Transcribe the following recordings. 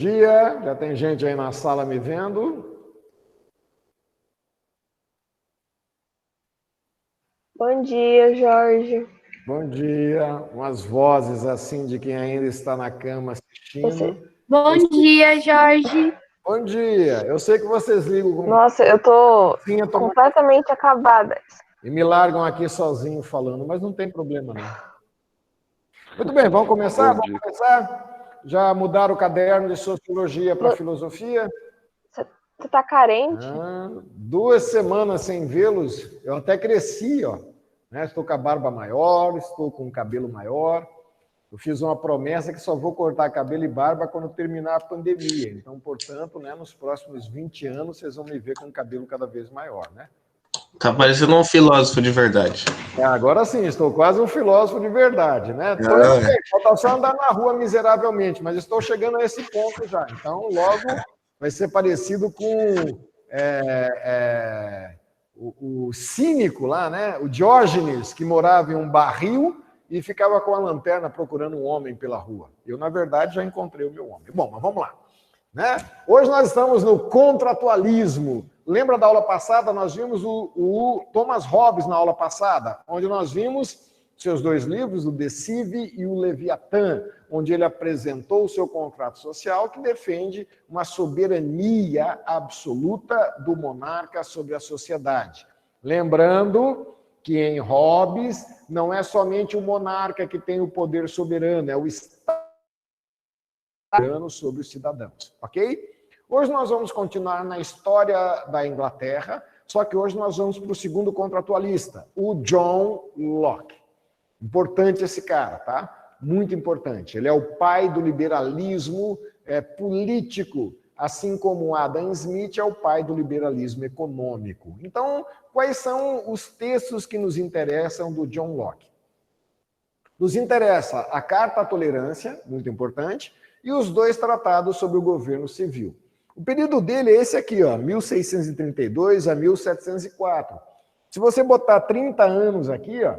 Dia, já tem gente aí na sala me vendo? Bom dia, Jorge. Bom dia, umas vozes assim de quem ainda está na cama assistindo. Bom dia, Jorge. Bom dia, eu sei que vocês ligam com Nossa, eu tô sim, eu tô completamente acabada. e me largam aqui sozinho falando, mas não tem problema não. Muito bem, vamos começar? Vamos começar? Já mudaram o caderno de sociologia para filosofia? Você tá carente? 2 semanas sem vê-los, eu até cresci, ó. Né? Estou com a barba maior, estou com o cabelo maior. Eu fiz uma promessa que só vou cortar cabelo e barba quando terminar a pandemia. Então, portanto, né, nos próximos 20 anos, vocês vão me ver com o cabelo cada vez maior, né? Tá parecendo um filósofo de verdade. Agora sim, estou quase um filósofo de verdade, né? Falta só andar na rua miseravelmente, mas estou chegando a esse ponto já. Então, logo vai ser parecido com o cínico lá, né? O Diógenes, que morava em um barril e ficava com a lanterna procurando um homem pela rua. Eu, na verdade, já encontrei o meu homem. Bom, mas vamos lá. Né? Hoje nós estamos no contratualismo. Lembra da aula passada? Nós vimos o Thomas Hobbes na aula passada, onde nós vimos seus 2 livros, o De Cive e o Leviatã, onde ele apresentou o seu contrato social que defende uma soberania absoluta do monarca sobre a sociedade. Lembrando que em Hobbes não é somente o monarca que tem o poder soberano, é o Estado sobre os cidadãos, ok? Hoje nós vamos continuar na história da Inglaterra, só que hoje nós vamos para o segundo contratualista, o John Locke. Importante esse cara, tá? Muito importante. Ele é o pai do liberalismo político, assim como Adam Smith é o pai do liberalismo econômico. Então, quais são os textos que nos interessam do John Locke? Nos interessa a Carta à Tolerância, muito importante, e os 2 tratados sobre o governo civil. O período dele é esse aqui, ó, 1632 a 1704. Se você botar 30 anos aqui, ó,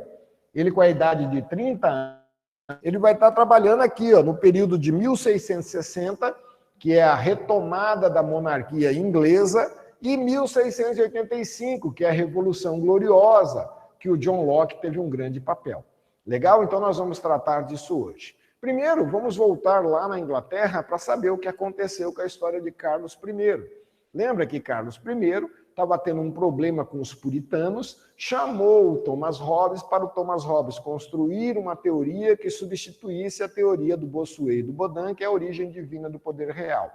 ele com a idade de 30 anos, ele vai estar trabalhando aqui, ó, no período de 1660, que é a retomada da monarquia inglesa, e 1685, que é a Revolução Gloriosa, que o John Locke teve um grande papel. Legal? Então nós vamos tratar disso hoje. Primeiro, vamos voltar lá na Inglaterra para saber o que aconteceu com a história de Carlos I. Lembra que Carlos I estava tendo um problema com os puritanos, chamou o Thomas Hobbes para o Thomas Hobbes construir uma teoria que substituísse a teoria do Bossuet e do Baudin, que é a origem divina do poder real.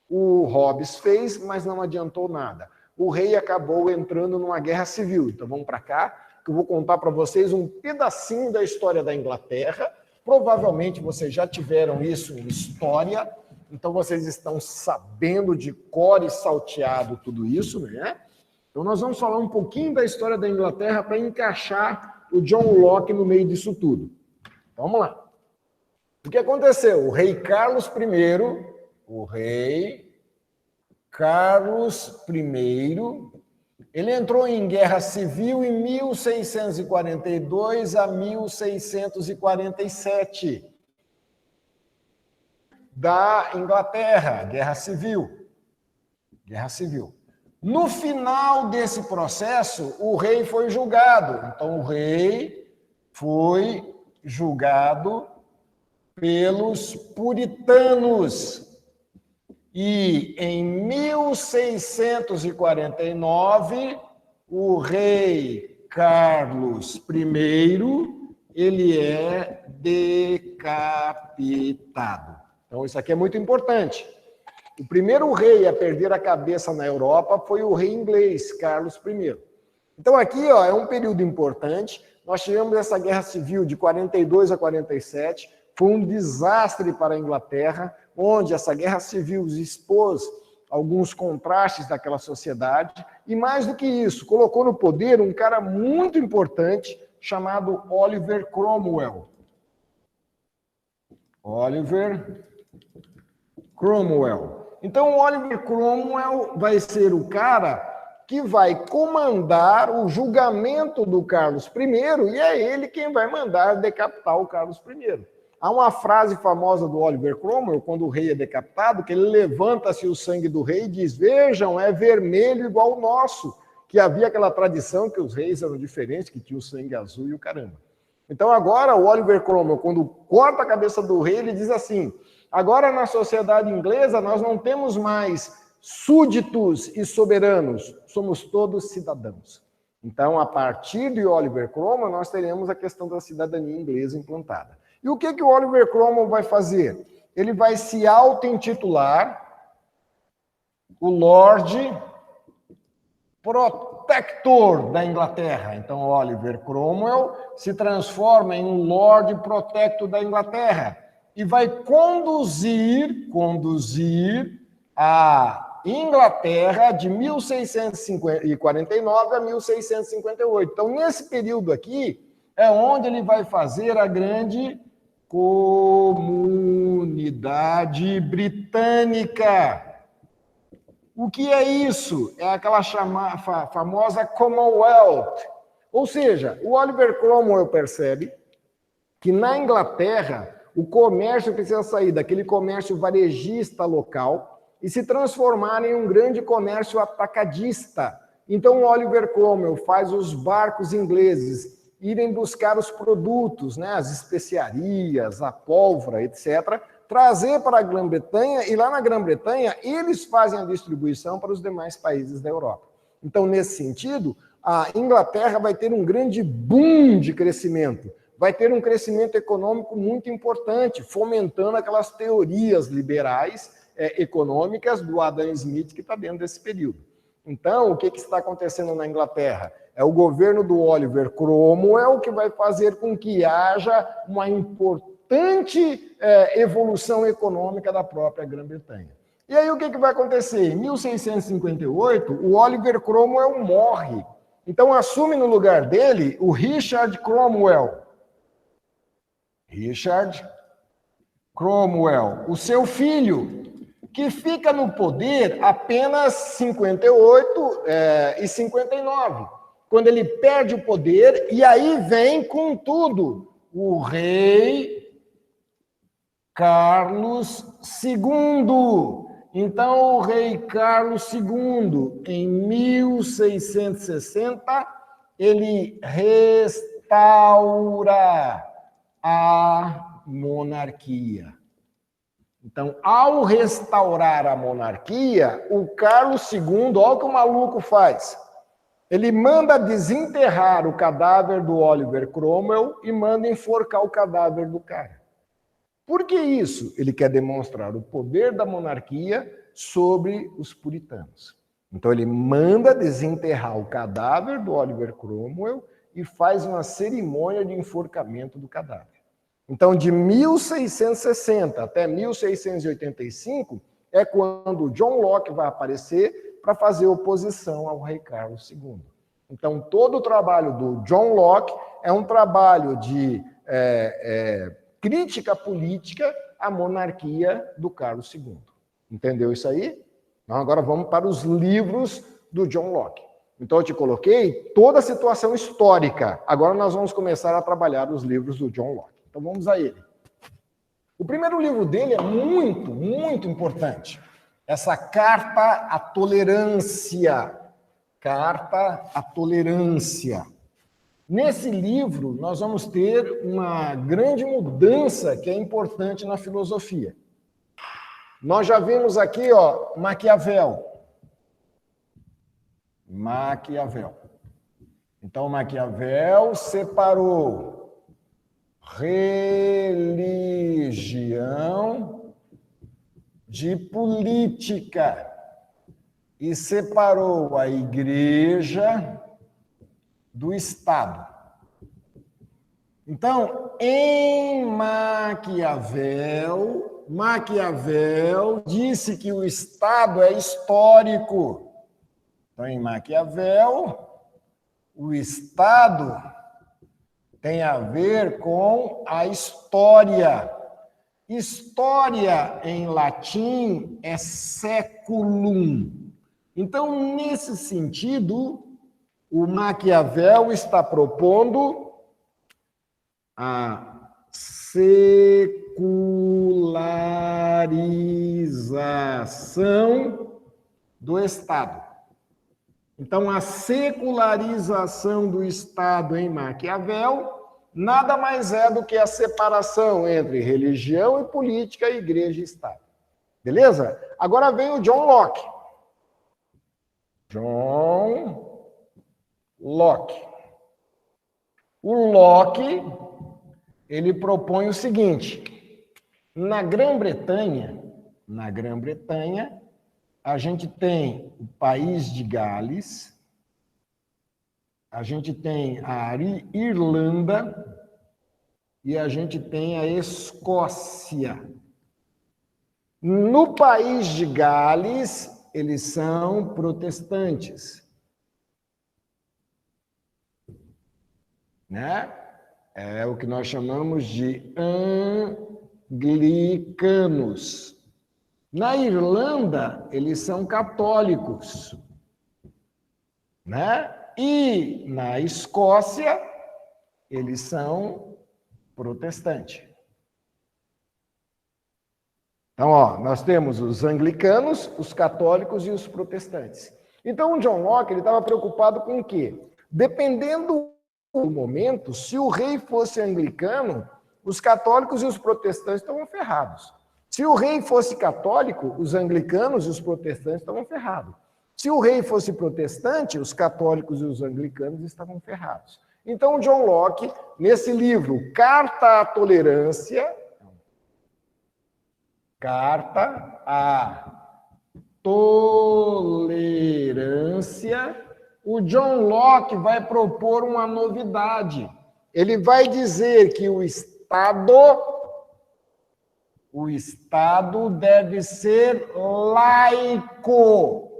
O Hobbes fez, mas não adiantou nada. O rei acabou entrando numa guerra civil. Então vamos para cá, que eu vou contar para vocês um pedacinho da história da Inglaterra. Provavelmente vocês já tiveram isso em história, então vocês estão sabendo de cor e salteado tudo isso, né? Então nós vamos falar um pouquinho da história da Inglaterra para encaixar o John Locke no meio disso tudo. Vamos lá. O que aconteceu? O rei Carlos I, ele entrou em guerra civil em 1642 a 1647 da Inglaterra, guerra civil. No final desse processo, o rei foi julgado. Então, o rei foi julgado pelos puritanos. E em 1649, o rei Carlos I, ele é decapitado. Então, isso aqui é muito importante. O primeiro rei a perder a cabeça na Europa foi o rei inglês, Carlos I. Então, aqui ó, é um período importante. Nós tivemos essa guerra civil de 42 a 47, foi um desastre para a Inglaterra, onde essa guerra civil expôs alguns contrastes daquela sociedade, e mais do que isso, colocou no poder um cara muito importante chamado Oliver Cromwell. Então, Oliver Cromwell vai ser o cara que vai comandar o julgamento do Carlos I, e é ele quem vai mandar decapitar o Carlos I. Há uma frase famosa do Oliver Cromwell, quando o rei é decapitado, que ele levanta-se o sangue do rei e diz: vejam, é vermelho igual o nosso. Que havia aquela tradição que os reis eram diferentes, que tinha o sangue azul e o caramba. Então agora o Oliver Cromwell, quando corta a cabeça do rei, ele diz assim: agora na sociedade inglesa nós não temos mais súditos e soberanos, somos todos cidadãos. Então, a partir de Oliver Cromwell, nós teremos a questão da cidadania inglesa implantada. E o que o Oliver Cromwell vai fazer? Ele vai se auto-intitular o Lord Protector da Inglaterra. Então, Oliver Cromwell se transforma em um Lord Protector da Inglaterra e vai conduzir a Inglaterra de 1649 a 1658. Então, nesse período aqui, é onde ele vai fazer a grande Comunidade Britânica. O que é isso? É aquela famosa Commonwealth. Ou seja, o Oliver Cromwell percebe que na Inglaterra o comércio precisa sair daquele comércio varejista local e se transformar em um grande comércio atacadista. Então, o Oliver Cromwell faz os barcos ingleses irem buscar os produtos, né, as especiarias, a pólvora, etc., trazer para a Grã-Bretanha, e lá na Grã-Bretanha eles fazem a distribuição para os demais países da Europa. Então, nesse sentido, a Inglaterra vai ter um grande boom de crescimento, vai ter um crescimento econômico muito importante, fomentando aquelas teorias liberais econômicas do Adam Smith que está dentro desse período. Então, o que está acontecendo na Inglaterra? É o governo do Oliver Cromwell que vai fazer com que haja uma importante evolução econômica da própria Grã-Bretanha. E aí o que vai acontecer? Em 1658, o Oliver Cromwell morre. Então assume no lugar dele o Richard Cromwell. Richard Cromwell, o seu filho, que fica no poder apenas 58 e 59, quando ele perde o poder, e aí vem com tudo o rei Carlos II. Então, o rei Carlos II, em 1660, ele restaura a monarquia. Então, ao restaurar a monarquia, o Carlos II, olha o que o maluco faz. Ele manda desenterrar o cadáver do Oliver Cromwell e manda enforcar o cadáver do cara. Por que isso? Ele quer demonstrar o poder da monarquia sobre os puritanos. Então, ele manda desenterrar o cadáver do Oliver Cromwell e faz uma cerimônia de enforcamento do cadáver. Então, de 1660 até 1685, é quando John Locke vai aparecer para fazer oposição ao rei Carlos II. Então, todo o trabalho do John Locke é um trabalho de crítica política à monarquia do Carlos II. Entendeu isso aí? Então, agora vamos para os livros do John Locke. Então, eu te coloquei toda a situação histórica. Agora nós vamos começar a trabalhar os livros do John Locke. Então, vamos a ele. O primeiro livro dele é muito, muito importante. Essa Carta à Tolerância. Carta à Tolerância. Nesse livro, nós vamos ter uma grande mudança que é importante na filosofia. Nós já vimos aqui, ó, Maquiavel. Então, Maquiavel separou religião de política e separou a igreja do Estado. Então, em Maquiavel disse que o Estado é histórico. Então, em Maquiavel, o Estado tem a ver com a história. História, em latim, é seculum. Então, nesse sentido, o Maquiavel está propondo a secularização do Estado. Então, a secularização do Estado em Maquiavel nada mais é do que a separação entre religião e política, igreja e Estado. Beleza? Agora vem o John Locke. John Locke. O Locke, ele propõe o seguinte: na Grã-Bretanha, a gente tem o país de Gales, a gente tem a Irlanda e a gente tem a Escócia. No país de Gales, eles são protestantes, né? É o que nós chamamos de anglicanos. Na Irlanda, eles são católicos, né? E na Escócia, eles são protestantes. Então, ó, nós temos os anglicanos, os católicos e os protestantes. Então, o John Locke ele estava preocupado com o quê? Dependendo do momento, se o rei fosse anglicano, os católicos e os protestantes estavam ferrados. Se o rei fosse católico, os anglicanos e os protestantes estavam ferrados. Se o rei fosse protestante, os católicos e os anglicanos estavam ferrados. Então, o John Locke, nesse livro, Carta à Tolerância, o John Locke vai propor uma novidade. Ele vai dizer que o Estado deve ser laico.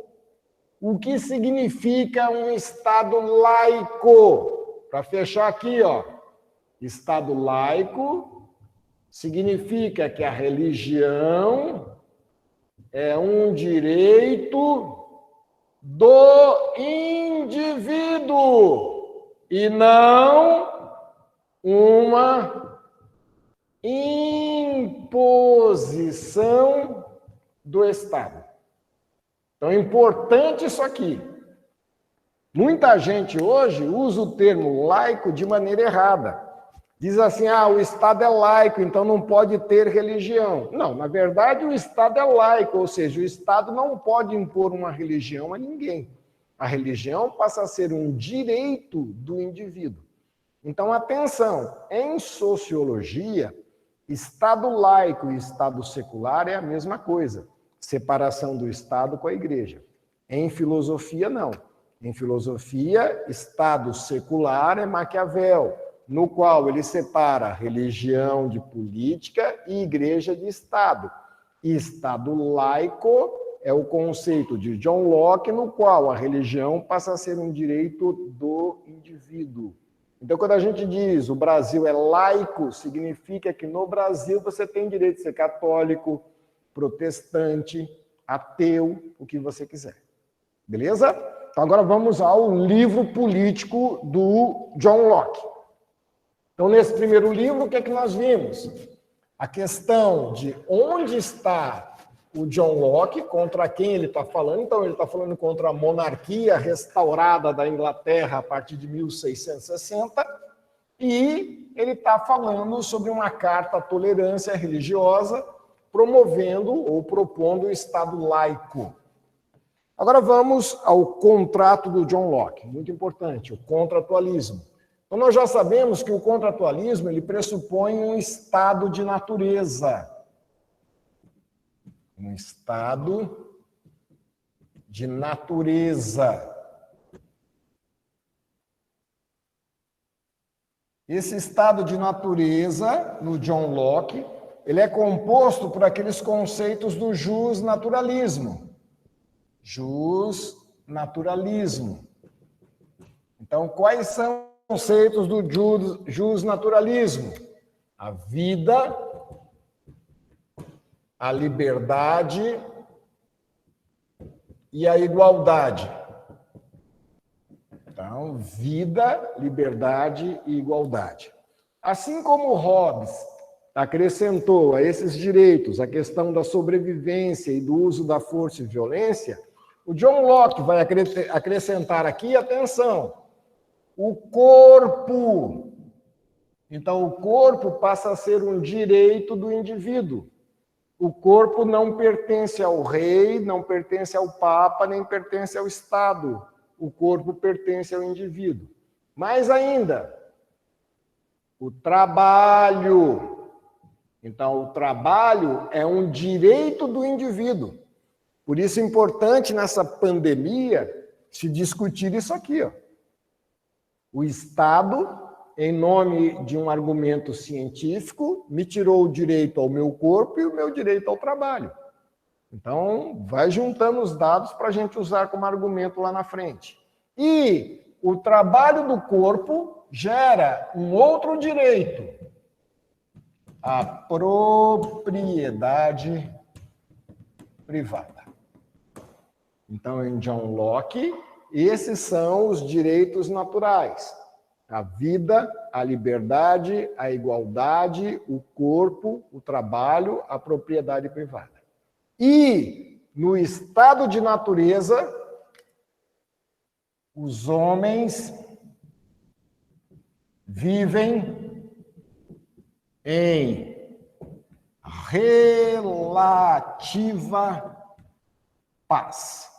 O que significa um Estado laico? Para fechar aqui, ó. Estado laico significa que a religião é um direito do indivíduo e não uma imposição do Estado. Então, é importante isso aqui. Muita gente hoje usa o termo laico de maneira errada. Diz assim, o Estado é laico, então não pode ter religião. Não, na verdade o Estado é laico, ou seja, o Estado não pode impor uma religião a ninguém. A religião passa a ser um direito do indivíduo. Então, atenção, em sociologia, Estado laico e Estado secular é a mesma coisa. Separação do Estado com a igreja. Em filosofia, não. Em filosofia, Estado secular é Maquiavel, no qual ele separa religião de política e igreja de Estado. E Estado laico é o conceito de John Locke, no qual a religião passa a ser um direito do indivíduo. Então, quando a gente diz o Brasil é laico, significa que no Brasil você tem direito de ser católico, protestante, ateu, o que você quiser. Beleza? Então, agora vamos ao livro político do John Locke. Então, nesse primeiro livro, o que é que nós vimos? A questão de onde está o John Locke, contra quem ele está falando. Então, ele está falando contra a monarquia restaurada da Inglaterra a partir de 1660, e ele está falando sobre uma carta à tolerância religiosa, promovendo ou propondo o Estado laico. Agora vamos ao contrato do John Locke, muito importante, o contratualismo. Então, nós já sabemos que o contratualismo ele pressupõe um estado de natureza. Um estado de natureza. Esse estado de natureza, no John Locke, ele é composto por aqueles conceitos do justnaturalismo. Justnaturalismo. Então, quais são os conceitos do justnaturalismo? A vida, a liberdade e a igualdade. Então, vida, liberdade e igualdade. Assim como Hobbes acrescentou a esses direitos a questão da sobrevivência e do uso da força e violência, o John Locke vai acrescentar aqui, atenção, o corpo. Então, o corpo passa a ser um direito do indivíduo. O corpo não pertence ao rei, não pertence ao papa, nem pertence ao Estado. O corpo pertence ao indivíduo. Mais ainda, o trabalho. Então, o trabalho é um direito do indivíduo. Por isso é importante nessa pandemia se discutir isso aqui, ó. O Estado, em nome de um argumento científico, me tirou o direito ao meu corpo e o meu direito ao trabalho. Então, vai juntando os dados para a gente usar como argumento lá na frente. E o trabalho do corpo gera um outro direito, a propriedade privada. Então, em John Locke, esses são os direitos naturais. A vida, a liberdade, a igualdade, o corpo, o trabalho, a propriedade privada. E, no estado de natureza, os homens vivem em relativa paz.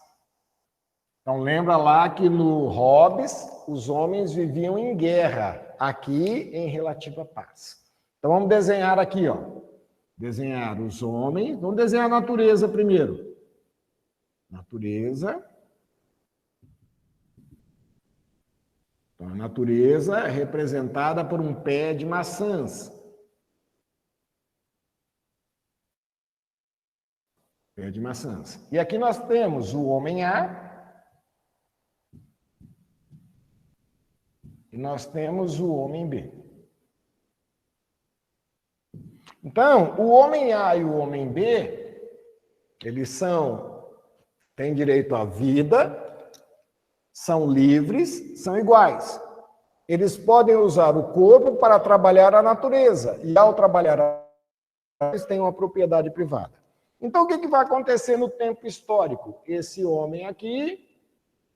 Então, lembra lá que no Hobbes, os homens viviam em guerra, aqui em relativa paz. Então, vamos desenhar aqui, ó. Desenhar os homens. Vamos desenhar a natureza primeiro. Natureza. Então, a natureza é representada por um pé de maçãs. Pé de maçãs. E aqui nós temos o homem A. E nós temos o homem B. Então, o homem A e o homem B, eles têm direito à vida, são livres, são iguais. Eles podem usar o corpo para trabalhar a natureza. E ao trabalhar a natureza, eles têm uma propriedade privada. Então, o que vai acontecer no tempo histórico? Esse homem aqui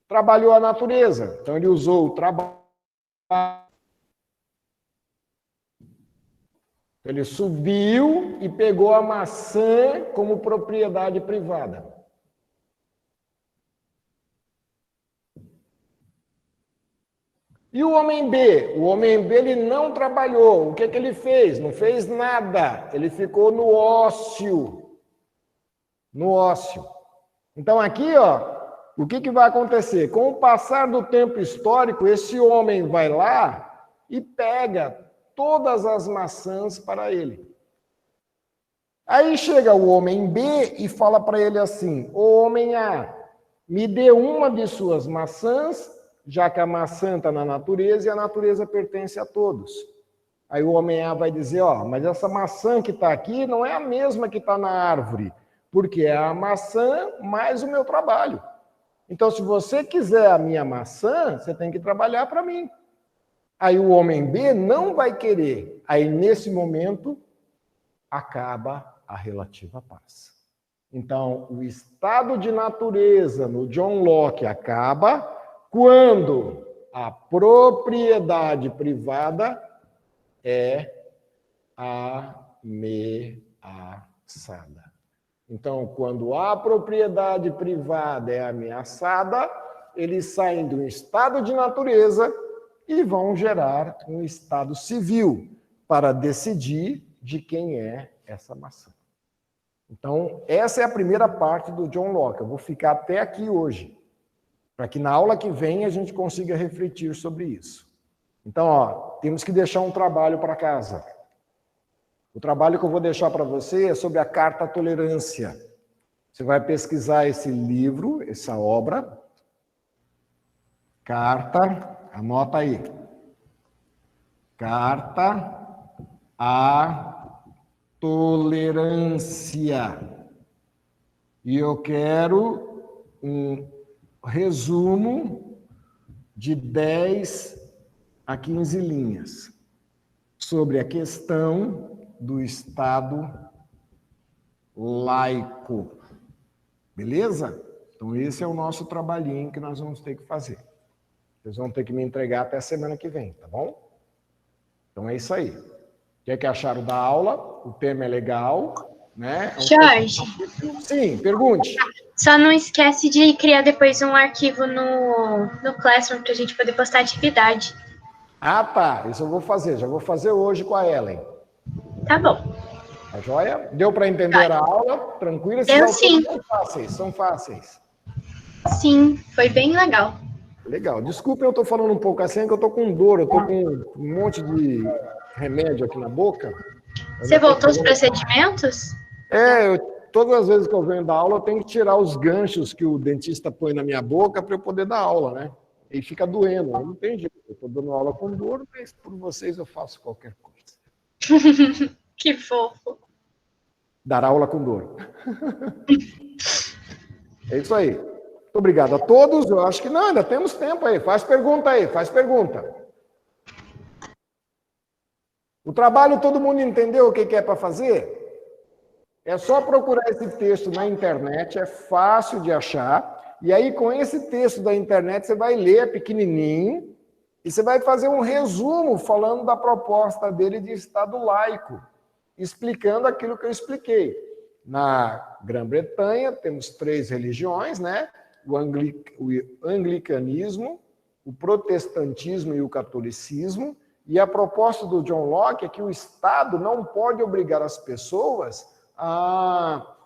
trabalhou a natureza. Então, ele usou o trabalho. Ele subiu e pegou a maçã como propriedade privada. E o homem B? O homem B, ele não trabalhou. O que ele fez? Não fez nada. Ele ficou no ócio. No ócio. Então, aqui, ó, o que vai acontecer? Com o passar do tempo histórico, esse homem vai lá e pega todas as maçãs para ele. Aí chega o homem B e fala para ele assim: ô homem A, me dê uma de suas maçãs, já que a maçã está na natureza e a natureza pertence a todos. Aí o homem A vai dizer: ó, mas essa maçã que está aqui não é a mesma que está na árvore, porque é a maçã mais o meu trabalho. Então, se você quiser a minha maçã, você tem que trabalhar para mim. Aí o homem B não vai querer. Aí, nesse momento, acaba a relativa paz. Então, o estado de natureza no John Locke acaba quando a propriedade privada é ameaçada. Então, quando a propriedade privada é ameaçada, eles saem de um estado de natureza e vão gerar um estado civil para decidir de quem é essa maçã. Então, essa é a primeira parte do John Locke. Eu vou ficar até aqui hoje, para que na aula que vem a gente consiga refletir sobre isso. Então, ó, temos que deixar um trabalho para casa. O trabalho que eu vou deixar para você é sobre a Carta à Tolerância. Você vai pesquisar esse livro, essa obra. Carta, anota aí. Carta à Tolerância. E eu quero um resumo de 10 a 15 linhas sobre a questão do Estado laico. Beleza? Então, esse é o nosso trabalhinho que nós vamos ter que fazer. Vocês vão ter que me entregar até a semana que vem, tá bom? Então, é isso aí. O que é que acharam da aula? O tema é legal, né? Jorge, Sim, pergunte. só não esquece de criar depois um arquivo no Classroom para a gente poder postar atividade. Ah, tá. Isso eu vou fazer. Já vou fazer hoje com a Ellen. Tá bom. Tá joia? Deu para entender a aula? Tranquilo? Deu sim. São fáceis, são fáceis. Sim, foi bem legal. Legal. Desculpa, eu estou falando um pouco assim, que eu estou com dor, eu estou com um monte de remédio aqui na boca. Você voltou aos procedimentos? Todas as vezes que eu venho dar aula, eu tenho que tirar os ganchos que o dentista põe na minha boca para eu poder dar aula, né? E fica doendo, não tem jeito. Eu estou dando aula com dor, mas por vocês eu faço qualquer coisa. Que fofo. Dar aula com dor. É isso aí. Muito obrigado a todos. Eu acho que não, ainda temos tempo aí. Faz pergunta aí, faz pergunta. O trabalho todo mundo entendeu o que é para fazer? É só procurar esse texto na internet, é fácil de achar. E aí, com esse texto da internet, você vai ler pequenininho e você vai fazer um resumo falando da proposta dele de Estado laico, explicando aquilo que eu expliquei. Na Grã-Bretanha, temos 3 religiões, né? O anglicanismo, o protestantismo e o catolicismo. E a proposta do John Locke é que o Estado não pode obrigar as pessoas a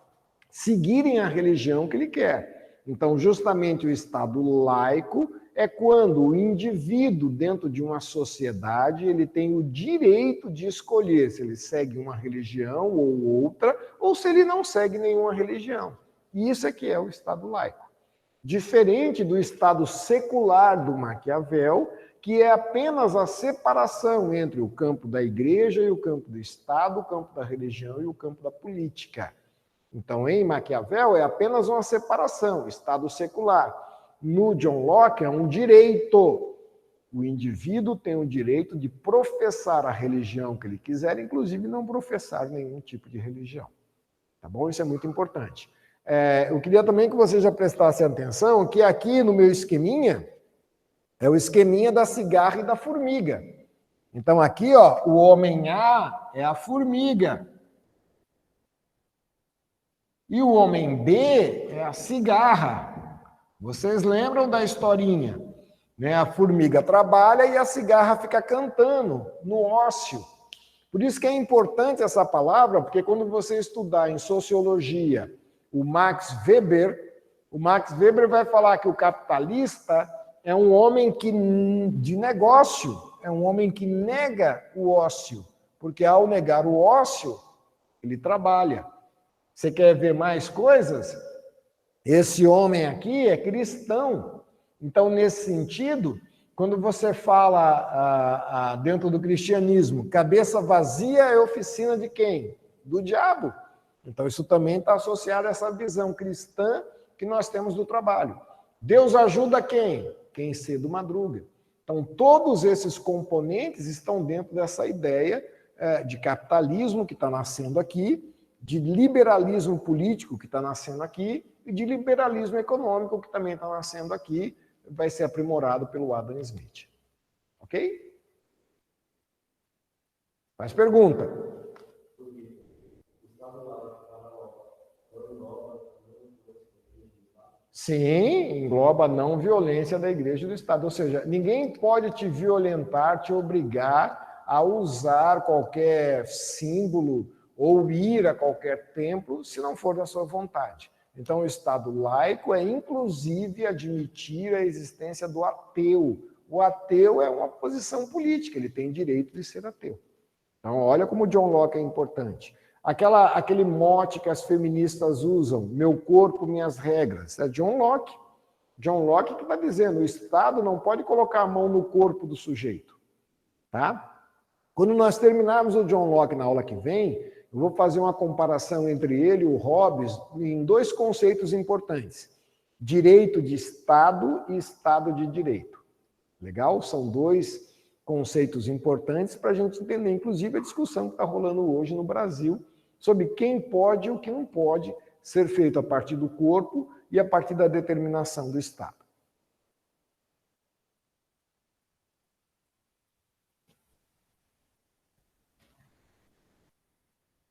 seguirem a religião que ele quer. Então, justamente o Estado laico é quando o indivíduo, dentro de uma sociedade, ele tem o direito de escolher se ele segue uma religião ou outra, ou se ele não segue nenhuma religião. E isso é que é o Estado laico. Diferente do Estado secular do Maquiavel, que é apenas a separação entre o campo da igreja e o campo do Estado, o campo da religião e o campo da política. Então, em Maquiavel, é apenas uma separação, Estado secular. No John Locke, é um direito. O indivíduo tem o direito de professar a religião que ele quiser, inclusive não professar nenhum tipo de religião. Tá bom? Isso é muito importante. Eu queria também que vocês já prestassem atenção que aqui no meu esqueminha, é o esqueminha da cigarra e da formiga. Então, aqui, ó, o homem A é a formiga. E o homem B é a cigarra. Vocês lembram da historinha? Né? A formiga trabalha e a cigarra fica cantando no ócio. Por isso que é importante essa palavra, porque quando você estudar em sociologia o Max Weber vai falar que o capitalista é um homem de negócio, é um homem que nega o ócio, porque ao negar o ócio, ele trabalha. Você quer ver mais coisas? Esse homem aqui é cristão. Então, nesse sentido, quando você fala dentro do cristianismo, cabeça vazia é oficina de quem? Do diabo. Então, isso também está associado a essa visão cristã que nós temos do trabalho. Deus ajuda quem? Quem cedo madruga. Então, todos esses componentes estão dentro dessa ideia de capitalismo que está nascendo aqui, de liberalismo político que está nascendo aqui e de liberalismo econômico que também está nascendo aqui, vai ser aprimorado pelo Adam Smith. Ok? Mais pergunta. Sim, engloba a não violência da igreja e do Estado. Ou seja, ninguém pode te violentar, te obrigar a usar qualquer símbolo ou ir a qualquer templo se não for da sua vontade. Então, o Estado laico é, inclusive, admitir a existência do ateu. O ateu é uma posição política, ele tem direito de ser ateu. Então, olha como John Locke é importante. Aquele mote que as feministas usam, meu corpo, minhas regras, é John Locke. John Locke que está dizendo, o Estado não pode colocar a mão no corpo do sujeito. Tá? Quando nós terminarmos o John Locke na aula que vem, eu vou fazer uma comparação entre ele e o Hobbes em 2 conceitos importantes. Direito de Estado e Estado de Direito. Legal? São 2 conceitos importantes para a gente entender, inclusive, a discussão que está rolando hoje no Brasil sobre quem pode e o que não pode ser feito a partir do corpo e a partir da determinação do Estado.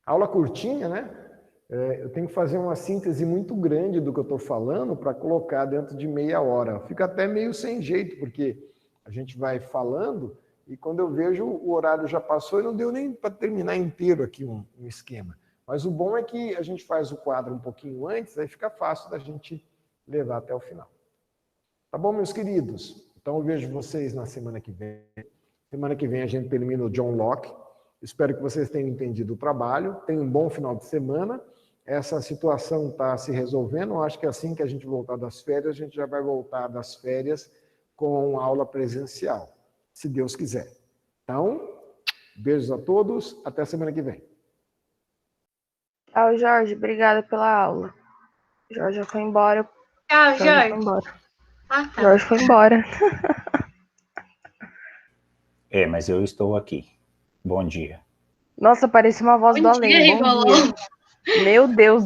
Aula curtinha, né? Eu tenho que fazer uma síntese muito grande do que eu estou falando para colocar dentro de meia hora. Fica até meio sem jeito, porque a gente vai falando e quando eu vejo o horário já passou e não deu nem para terminar inteiro aqui um esquema. Mas o bom é que a gente faz o quadro um pouquinho antes, aí fica fácil da gente levar até o final. Tá bom, meus queridos? Então eu vejo vocês na semana que vem. Semana que vem a gente termina o John Locke. Espero que vocês tenham entendido o trabalho. Tenham um bom final de semana. Essa situação está se resolvendo. Eu acho que assim que a gente voltar das férias, a gente já vai voltar das férias com aula presencial, se Deus quiser. Então, beijos a todos. Até a semana que vem. Tchau, Jorge. Obrigada pela aula. Jorge já foi embora. Tchau, Jorge Jorge. foi embora. Ah, tá. Jorge foi embora. Mas eu estou aqui. Bom dia. Nossa, parecia uma voz do Bom além. dia, Bom Rivolon. dia. Meu Deus.